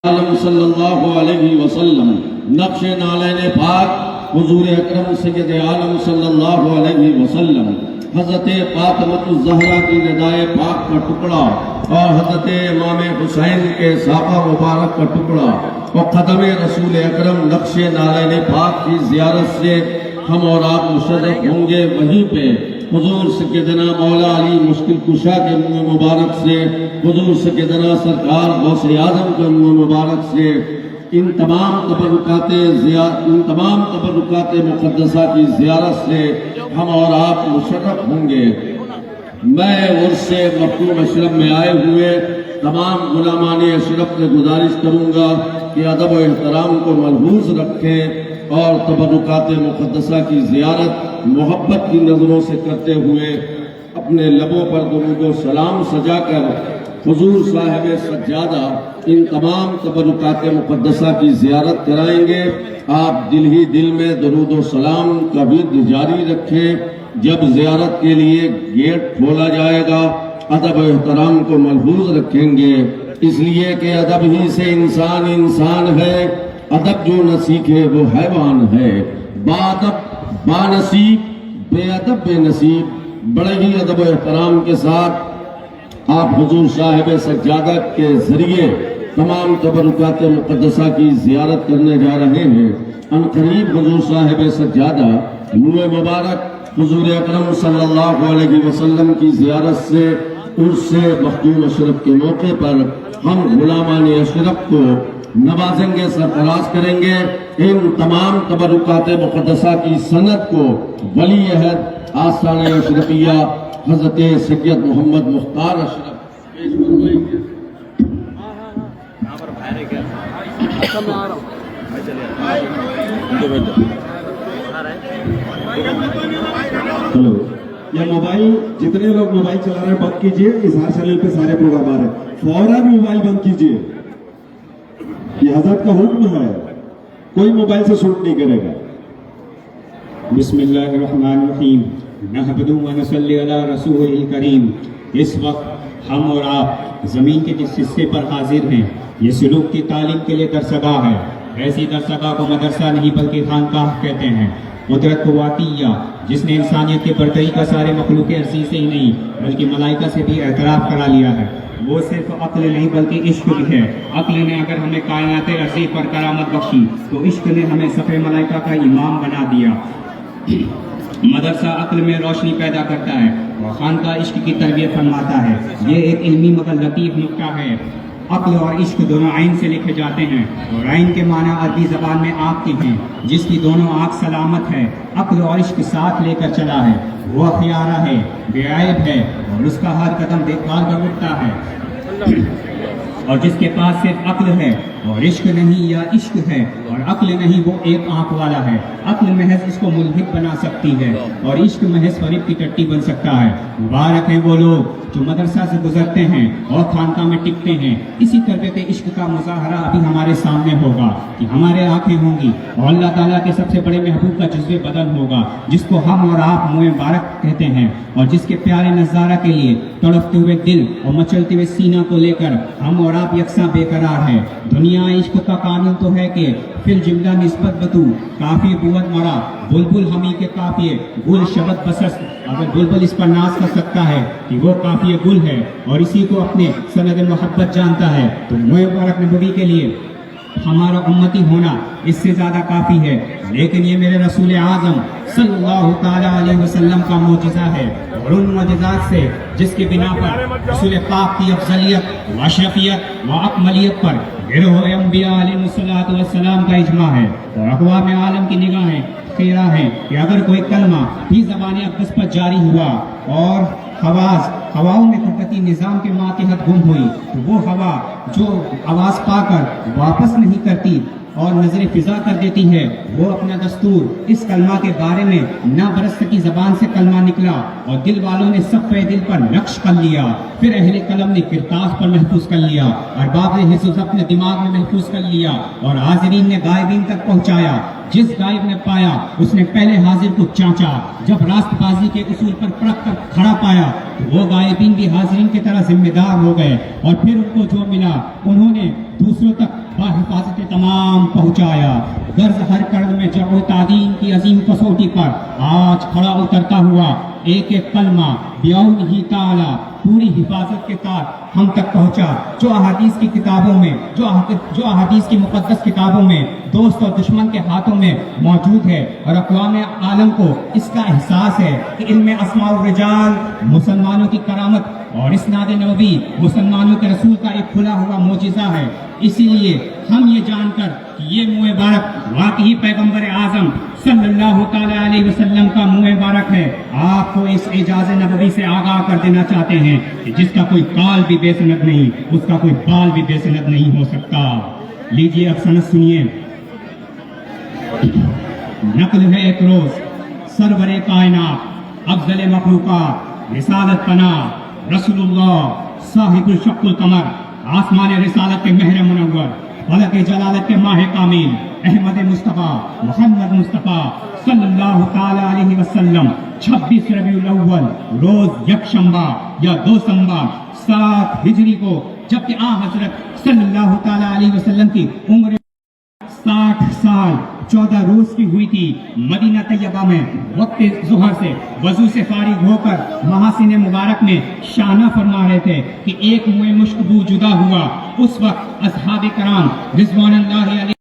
عالم صلی اللہ علیہ وسلم نقش نالین پاک حضور اکرم سید عالم صلی اللہ علیہ وسلم حضرت فاطمۃ الزہرا کی ندائے پاک کا ٹکڑا اور حضرت امام حسین کے ساقہ مبارک کا ٹکڑا اور قدم رسول اکرم نقش نالین پاک کی زیارت سے ہم اور آپ مشرف ہوں گے. وہیں پہ حضور سیدنا مولا علی مشکل کشا کے منہ مبارک سے، حضور سیدنا سرکار غوث اعظم کے منہ مبارک سے ان تمام تبرکات مقدسہ کی زیارت سے ہم اور آپ مشرف ہوں گے. میں عرس مختوم اشرف میں آئے ہوئے تمام غلامان اشرف سے گزارش کروں گا کہ ادب و احترام کو ملحوظ رکھیں اور تبرکات مقدسہ کی زیارت محبت کی نظروں سے کرتے ہوئے اپنے لبوں پر درود و سلام سجا کر حضور صاحب سجادہ ان تمام تبرکات مقدسہ کی زیارت کرائیں گے. آپ دل ہی دل میں درود و سلام کا ورد جاری رکھیں. جب زیارت کے لیے گیٹ کھولا جائے گا ادب و احترام کو ملحوظ رکھیں گے، اس لیے کہ ادب ہی سے انسان ہے. ادب جو نہ سیکھے وہ حیوان ہے. باادب بانصیب، بے ادب بے نصیب. بڑے ہی ادب و احترام کے ساتھ آپ حضور صاحب سجادہ کے ذریعے تمام تبرکات مقدسہ کی زیارت کرنے جا رہے ہیں. ان قریب حضور صاحب سجادہ منہ مبارک حضور اکرم صلی اللہ علیہ وسلم کی زیارت سے عرس مختوم اشرف کے موقع پر ہم غلامان اشرف کو نوازیں گے، سرفراز کریں گے. ان تمام تبرکات مقدسہ کی سند کو ولی عہد آستانہ اشرفیہ حضرت سید محمد مختار اشرف پیش فرمائیں گے. ہلو، یہ موبائل جتنے لوگ موبائل چلا رہے ہیں بند کیجئے. اظہار چینل پہ سارے پروگرام آ رہے ہیں، فوراً موبائل بند کیجئے. یہ حضرت کا حکم ہے، کوئی موبائل سے شوٹ نہیں کرے گا. بسم اللہ الرحمن الرحیم. نحمدہ و نصلی علی رسولہ الکریم. اس وقت ہم اور آپ زمین کے جس حصے پر حاضر ہیں یہ سلوک کی تعلیم کے لیے درسگاہ ہے. ایسی درسگاہ کو مدرسہ نہیں بلکہ خانقاہ کہتے ہیں. قدرت کو واقعیہ جس نے انسانیت کے برتری کا سارے مخلوق ارضی سے ہی نہیں بلکہ ملائکہ سے بھی اعتراف کرا لیا ہے. وہ صرف عقل نہیں بلکہ عشق بھی ہے. عقل نے اگر ہمیں کائنات ارضی پر کرامت بخشی تو عشق نے ہمیں صفِ ملائکہ کا امام بنا دیا. مدرسہ عقل میں روشنی پیدا کرتا ہے اور خانقاہ عشق کی تربیت فرماتا ہے. یہ ایک علمی مگر لطیف نکتہ ہے. عقل اور عشق دونوں عین سے لکھے جاتے ہیں اور عین کے معنی عربی زبان میں آنکھ کے ہیں، جس کی دونوں آنکھ سلامت ہے. عقل اور عشق ساتھ لے کر چلا ہے. وہ خیارہ ہے، بے عیب ہے اور اس کا ہر قدم دیکھ بھال کر اٹھتا ہے. اور جس کے پاس صرف عقل ہے اور عشق نہیں یا عشق ہے اور عقل نہیں وہ ایک آنکھ والا ہے. عقل محض اس کو ملحد بنا سکتی ہے اور عشق محض فریب کی ٹٹی بن سکتا ہے. مبارک ہیں وہ لوگ جو مدرسہ سے گزرتے ہیں اور خانقاہ میں ٹکتے ہیں. اسی تربیت عشق کا مظاہرہ ابھی ہمارے سامنے ہوگا کہ ہمارے آنکھیں ہوں گی اور اللہ تعالیٰ کے سب سے بڑے محبوب کا جذبے بدن ہوگا جس کو ہم اور آپ منہ مبارک کہتے ہیں اور جس کے پیارے نظارہ کے لیے تڑپتے ہوئے دل اور مچلتے ہوئے سینہ کو لے کر ہم اور آپ یکساں بے قرار ہیں. دنیا عشق کا قانون تو ہے کہ فی الجملہ نسبت بتو کافی قوت مرا بلبل ہمی کے کافیے گل شبت بسس. اگر بلبل اس پر ناز کر سکتا ہے کہ وہ کافی گل ہے اور اسی کو اپنے سند محبت جانتا ہے تو مبارک نبوی کے لیے ہمارا امتی ہونا اس سے زیادہ کافی ہے. لیکن یہ میرے رسول اعظم صلی اللہ تعالی علیہ وسلم کا معجزہ ہے اور ان معجزات سے جس کی بنا پر رسول پاک کی افضلیت و اشرفیت و اکملیت پر گروہ انبیاء علیہ السلام کا اجماع ہے اور اقوام عالم کی نگاہیں خیرہ ہیں کہ اگر کوئی کلمہ بھی زبان اقدس پر جاری ہوا اور ہواؤں میں خلقتی نظام کے ماتحت گم ہوئی تو وہ ہوا جو آواز پا کر واپس نہیں کرتی اور نظر فضا کر دیتی ہے وہ اپنا دستور اس کلمہ کے بارے میں نہ برس کی زبان سے کلمہ نکلا اور دل والوں نے صفحہ دل پر نقش کر لیا. پھر اہل قلم نے کرتاس پر محفوظ کر لیا، ارباب نے حفظ اپنے دماغ میں محفوظ کر لیا اور حاضرین نے غائبین تک پہنچایا. جس غائب نے پایا اس نے پہلے حاضر کو چانچا. جب راست بازی کے اصول پر پرکھ کر کھڑا پایا تو وہ غائبین بھی حاضرین کی طرح ذمہ دار ہو گئے اور پھر ان کو جو ملا انہوں نے دوسروں تک اور حفاظت تمام پہنچایا. غرض ہر قرض میں جرح و تعدین کی عظیم کسوٹی پر آج کھڑا اترتا ہوا ایک ایک کلمہ بیاؤن ہی تعالی پوری حفاظت کے ساتھ ہم تک پہنچا، جو احادیث کی کتابوں میں جو احادیث کی مقدس کتابوں میں دوست اور دشمن کے ہاتھوں میں موجود ہے، اور اقوام عالم کو اس کا احساس ہے کہ علم اسماء الرجال مسلمانوں کی کرامت اور اسناد نبوی مسلمانوں کے رسول کا ایک کھلا ہوا معجزہ ہے. اسی لیے ہم یہ جان کر کہ یہ منہ مبارک واقعی پیغمبر اعظم صلی اللہ تعالی علیہ وسلم کا منہ مبارک ہے، آپ کو اس اعجاز نبوی سے آگاہ کر دینا چاہتے ہیں کہ جس کا کوئی کال بھی بے سند نہیں، اس کا کوئی بال بھی بے سند نہیں ہو سکتا. لیجئے اب سند سنیے. نقل ہے ایک روز سرور کائنات افضل مخلوقات رسالت پناہ رسول اللہ صاحب الشق القمر آسمان رسالت کے مہر منور فلک جلالت کے ماہ کامل احمد مصطفیٰ محمد مصطفیٰ صلی اللہ تعالی علیہ وسلم 26 ربیع الاول روز یکشنبہ یا دوشنبہ 7 ہجری کو، جبکہ آن حضرت صلی اللہ تعالی علیہ وسلم کی عمر 60 سال 14 روز کی ہوئی تھی، مدینہ طیبہ میں وقت ظہر سے وضو سے فارغ ہو کر محاسن مبارک میں شانہ فرما رہے تھے کہ ایک منہ مشک بو جدا ہوا. اس وقت اصحاب کرام رضوان اللہ علیہ